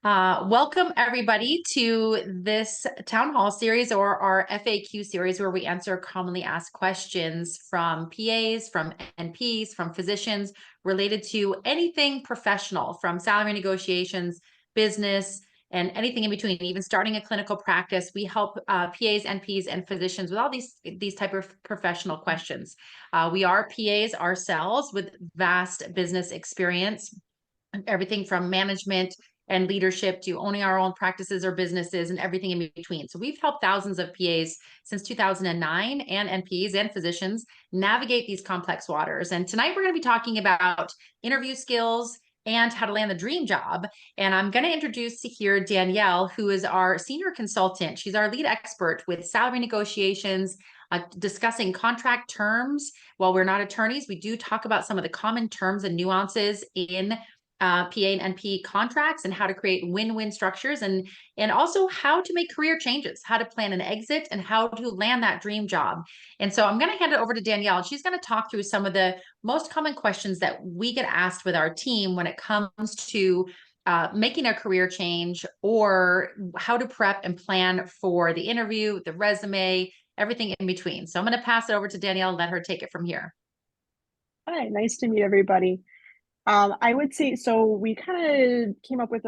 Welcome everybody to this town hall series or our FAQ series where we answer commonly asked questions from PAs, from NPs, from physicians related to anything professional from salary negotiations, business, and anything in between, even starting a clinical practice. We help PAs, NPs, and physicians with all these type of professional questions. We are PAs ourselves with vast business experience, everything from management and leadership to owning our own practices or businesses and everything in between. So we've helped thousands of PAs since 2009 and NPs and physicians navigate these complex waters. And tonight we're going to be talking about interview skills and how to land the dream job. And I'm going to introduce here Danielle, who is our senior consultant. She's our lead expert with salary negotiations, discussing contract terms. While we're not attorneys, we do talk about some of the common terms and nuances in PA and NP contracts and how to create win-win structures and also how to make career changes, how to plan an exit, and how to land that dream job. And so I'm going to hand it over to Danielle, and she's going to talk through some of the most common questions that we get asked with our team when it comes to making a career change or how to prep and plan for the interview, the resume, everything in between. So I'm going to pass it over to Danielle and let her take it from here. Hi, nice to meet everybody. I would say so. We kind of came up with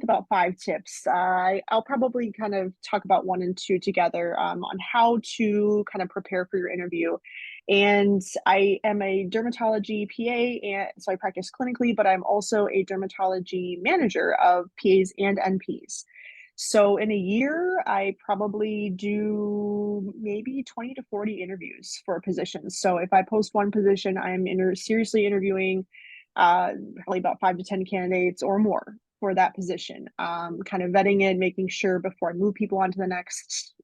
about 5 tips. I'll probably kind of talk about 1 and 2 together on how to kind of prepare for your interview. And I am a dermatology PA, and so I practice clinically, but I'm also a dermatology manager of PAs and NPs. So in a year, I probably do maybe 20 to 40 interviews for positions. So if I post one position, I'm seriously interviewing probably about 5 to 10 candidates or more for that position. Kind of vetting it, making sure before I move people on to the next,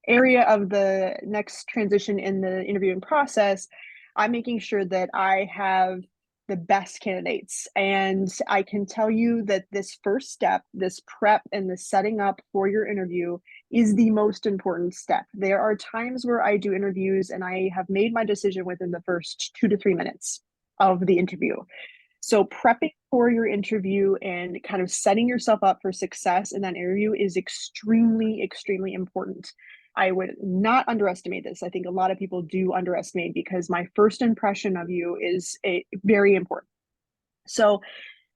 area of the next transition in the interviewing process, I'm making sure that I have the best candidates. And I can tell you that this first step, this prep and the setting up for your interview is the most important step. There are times where I do interviews and I have made my decision within the first 2 to 3 minutes of the interview. So prepping for your interview and kind of setting yourself up for success in that interview is extremely, extremely important. I would not underestimate this. I think a lot of people do underestimate because my first impression of you is very important. So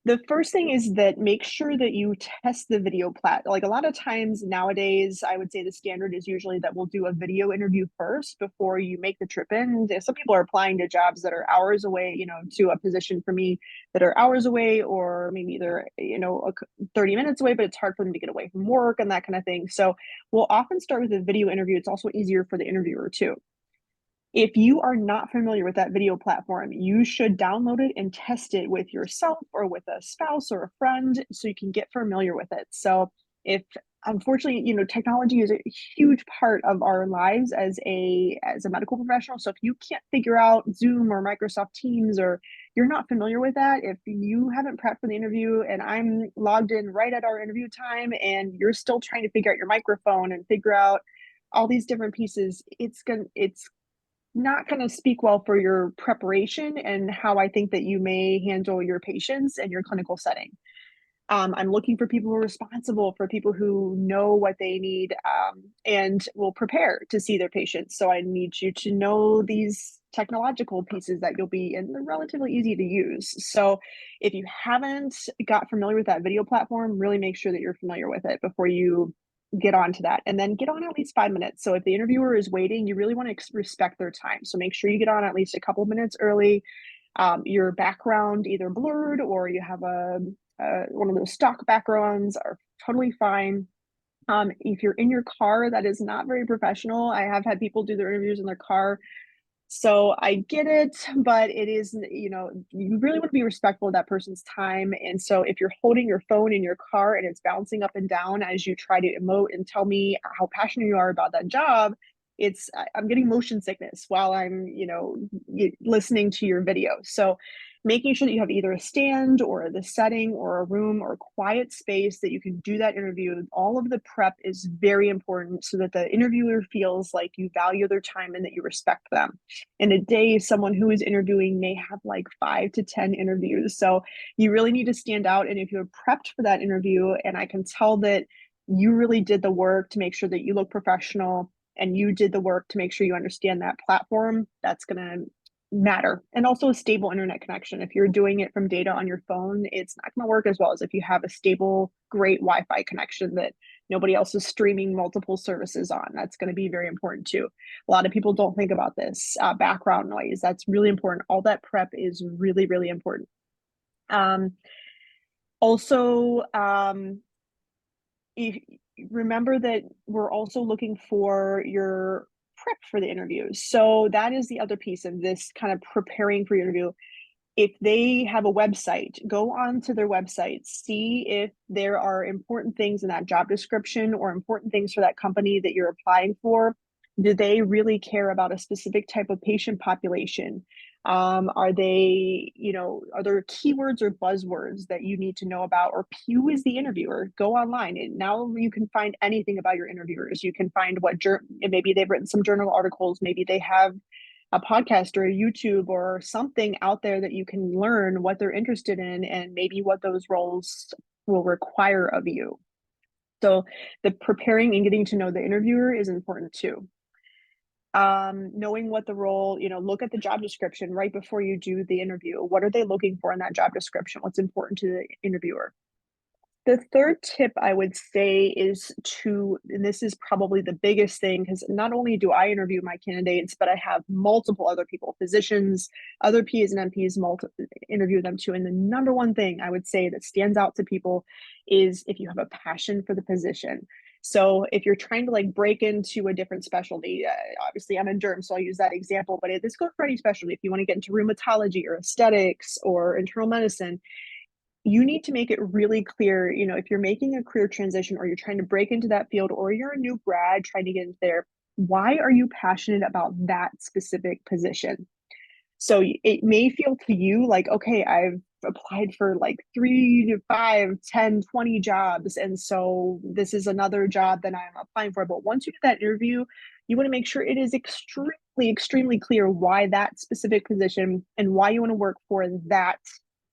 the first thing is that make sure that you test the video like a lot of times nowadays, I would say the standard is usually that we'll do a video interview first before you make the trip in. Some people are applying to jobs that are hours away, to a position for me that are hours away, or maybe they're, 30 minutes away, but it's hard for them to get away from work and that kind of thing. So we'll often start with a video interview. It's also easier for the interviewer too. If you are not familiar with that video platform, you should download it and test it with yourself or with a spouse or a friend so you can get familiar with it. So if unfortunately, technology is a huge part of our lives as a medical professional. So if you can't figure out Zoom or Microsoft Teams, or you're not familiar with that, if you haven't prepped for the interview and I'm logged in right at our interview time and you're still trying to figure out your microphone and figure out all these different pieces, it's not going to speak well for your preparation and how I think that you may handle your patients and your clinical setting. I'm looking for people who are responsible, for people who know what they need and will prepare to see their patients. So I need you to know these technological pieces that you'll be in. They're relatively easy to use. So if you haven't got familiar with that video platform, really make sure that you're familiar with it before you get on to that, and then get on at least 5 minutes. So if the interviewer is waiting, you really want to respect their time. So make sure you get on at least a couple minutes early. Your background either blurred or you have one of those stock backgrounds are totally fine. If you're in your car, that is not very professional. I have had people do their interviews in their car. So I get it, but it is, you really want to be respectful of that person's time. And so if you're holding your phone in your car and it's bouncing up and down as you try to emote and tell me how passionate you are about that job, I'm getting motion sickness while I'm, listening to your video. So making sure that you have either a stand or the setting or a room or a quiet space that you can do that interview. All of the prep is very important so that the interviewer feels like you value their time and that you respect them. In a day, someone who is interviewing may have like 5 to 10 interviews. So you really need to stand out. And if you're prepped for that interview, and I can tell that you really did the work to make sure that you look professional and you did the work to make sure you understand that platform, that's going to matter. And also a stable internet connection. If you're doing it from data on your phone, it's not going to work as well as if you have a stable, great Wi-Fi connection that nobody else is streaming multiple services on. That's going to be very important too. A lot of people don't think about this. Background noise, that's really important. All that prep is really, really important. Also, if, remember that we're also looking for your prep for the interviews. So that is the other piece of this kind of preparing for your interview. If they have a website, go on to their website, see if there are important things in that job description or important things for that company that you're applying for. Do they really care about a specific type of patient population? Are they, are there keywords or buzzwords that you need to know about? Or who is the interviewer? Go online. And now you can find anything about your interviewers. You can find maybe they've written some journal articles, maybe they have a podcast or a YouTube or something out there that you can learn what they're interested in and maybe what those roles will require of you. So the preparing and getting to know the interviewer is important too. Knowing what the role, look at the job description right before you do the interview. What are they looking for in that job description? What's important to the interviewer? The third tip I would say is and this is probably the biggest thing, because not only do I interview my candidates, but I have multiple other people, physicians, other PAs and NPs, interview them too. And the number one thing I would say that stands out to people is if you have a passion for the position. So if you're trying to break into a different specialty, obviously I'm in derm, so I'll use that example, but this goes for any specialty. If you want to get into rheumatology or aesthetics or internal medicine, you need to make it really clear, if you're making a career transition or you're trying to break into that field or you're a new grad trying to get into there, why are you passionate about that specific position? So it may feel to you like, okay, I've applied for 3 to 5, 10, 20 jobs. And so this is another job that I'm applying for. But once you get that interview, you want to make sure it is extremely, extremely clear why that specific position and why you want to work for that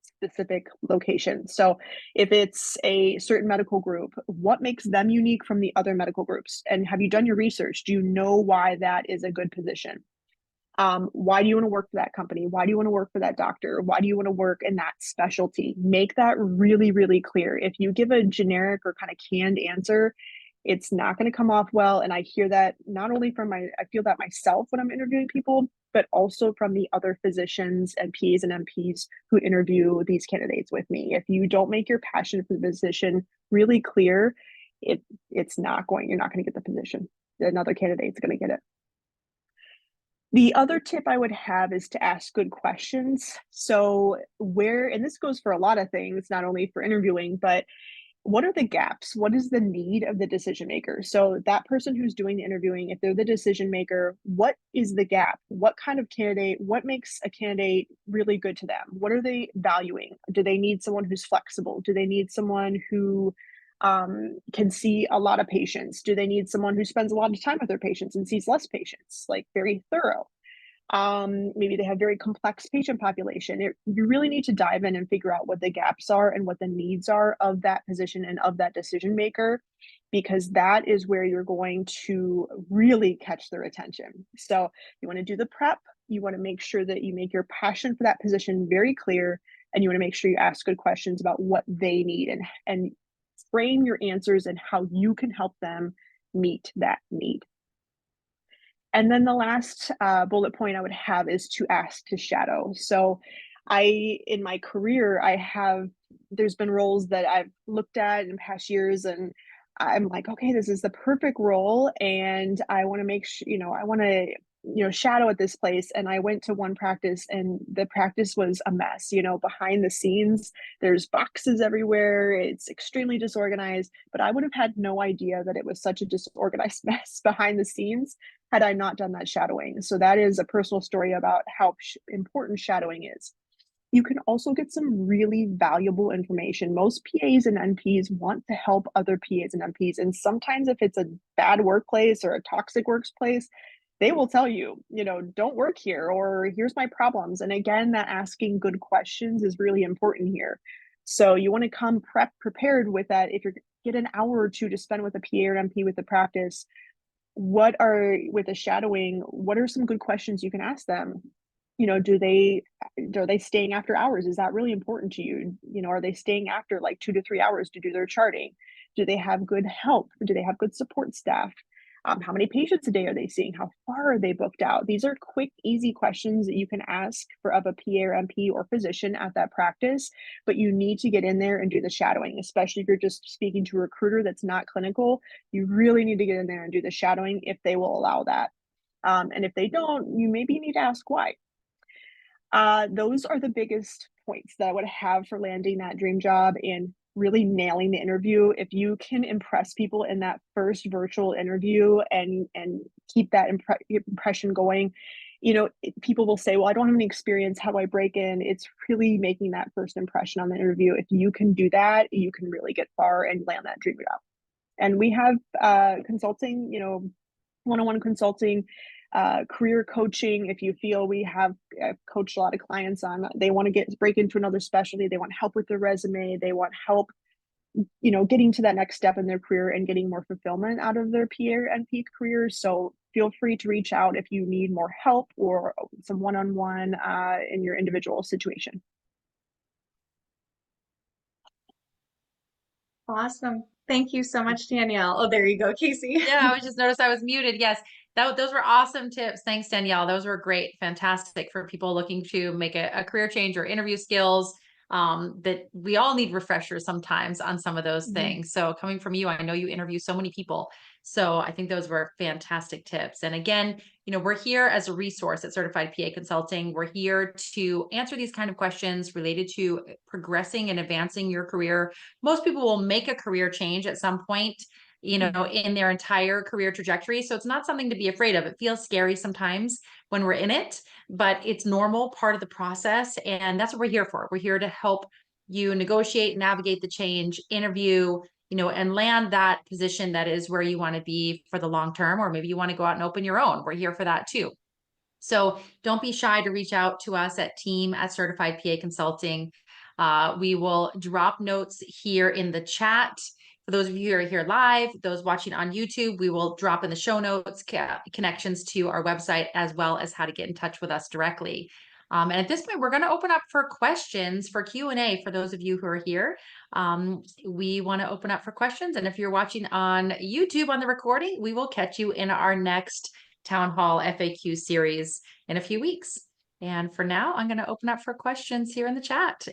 specific location. So if it's a certain medical group, what makes them unique from the other medical groups? And have you done your research? Do you know why that is a good position? Why do you want to work for that company? Why do you want to work for that doctor? Why do you want to work in that specialty? Make that really, really clear. If you give a generic or kind of canned answer, it's not going to come off well. And I hear that not only I feel that myself when I'm interviewing people, but also from the other physicians and PAs and NPs who interview these candidates with me. If you don't make your passion for the position really clear, you're not going to get the position. Another candidate's going to get it. The other tip I would have is to ask good questions. So and this goes for a lot of things, not only for interviewing, but what are the gaps? What is the need of the decision maker? So that person who's doing the interviewing, if they're the decision maker, what is the gap? What kind of candidate, what makes a candidate really good to them? What are they valuing? Do they need someone who's flexible? Do they need someone who can see a lot of patients? Do they need someone who spends a lot of time with their patients and sees less patients, very thorough? Maybe they have very complex patient population. You really need to dive in and figure out what the gaps are and what the needs are of that position and of that decision maker, because that is where you're going to really catch their attention. So you want to do the prep. You want to make sure that you make your passion for that position very clear, and you want to make sure you ask good questions about what they need and frame your answers and how you can help them meet that need. And then the last bullet point I would have is to ask to shadow. So in my career, there's been roles that I've looked at in past years and I'm like, okay, this is the perfect role. And I want to make sure, I want to, shadow at this place. And I went to one practice and the practice was a mess, behind the scenes, there's boxes everywhere. It's extremely disorganized, but I would have had no idea that it was such a disorganized mess behind the scenes had I not done that shadowing. So that is a personal story about how important shadowing is. You can also get some really valuable information. Most PAs and NPs want to help other PAs and NPs. And sometimes, if it's a bad workplace or a toxic workplace, they will tell you, don't work here, or here's my problems. And again, that asking good questions is really important here. So you want to come prepared with that. If you get an hour or two to spend with a PA or NP with the practice, with the shadowing, what are some good questions you can ask them? Are they staying after hours? Is that really important to you? Are they staying after like 2 to 3 hours to do their charting? Do they have good help? Do they have good support staff? How many patients a day are they seeing? How far are they booked out? These are quick, easy questions that you can ask of a PA or NP or physician at that practice, but you need to get in there and do the shadowing, especially if you're just speaking to a recruiter that's not clinical. You really need to get in there and do the shadowing if they will allow that. And if they don't, you maybe need to ask why. Those are the biggest points that I would have for landing that dream job and really nailing the interview. If you can impress people in that first virtual interview and keep that impression going, people will say, "Well, I don't have any experience. How do I break in?" It's really making that first impression on the interview. If you can do that, you can really get far and land that dream job. And we have consulting, one-on-one consulting, career coaching. If you feel I've coached a lot of clients on, they want to break into another specialty, they want help with their resume, they want help, getting to that next step in their career and getting more fulfillment out of their PA or NP career. So feel free to reach out if you need more help or some one-on-one in your individual situation. Awesome. Thank you so much, Danielle. Oh, there you go, Casey. Yeah, I was just noticed I was muted. Yes, those were awesome tips. Thanks, Danielle. Those were great, fantastic for people looking to make a career change or interview skills. That we all need refreshers sometimes on some of those things. So coming from you, I know you interview so many people. So I think those were fantastic tips. And again, we're here as a resource at Certified PA Consulting. We're here to answer these kind of questions related to progressing and advancing your career. Most people will make a career change at some point, in their entire career trajectory. So it's not something to be afraid of. It feels scary sometimes when we're in it, but it's normal part of the process. And that's what we're here for. We're here to help you negotiate, navigate the change, interview, and land that position that is where you want to be for the long term, or maybe you want to go out and open your own. We're here for that too. So don't be shy to reach out to us at team@Certified PA Consulting. We will drop notes here in the chat. For those of you who are here live, those watching on YouTube, we will drop in the show notes connections to our website, as well as how to get in touch with us directly. And at this point, we're going to open up for questions for Q&A for those of you who are here. We want to open up for questions. And if you're watching on YouTube on the recording, we will catch you in our next Town Hall FAQ series in a few weeks. And for now, I'm going to open up for questions here in the chat.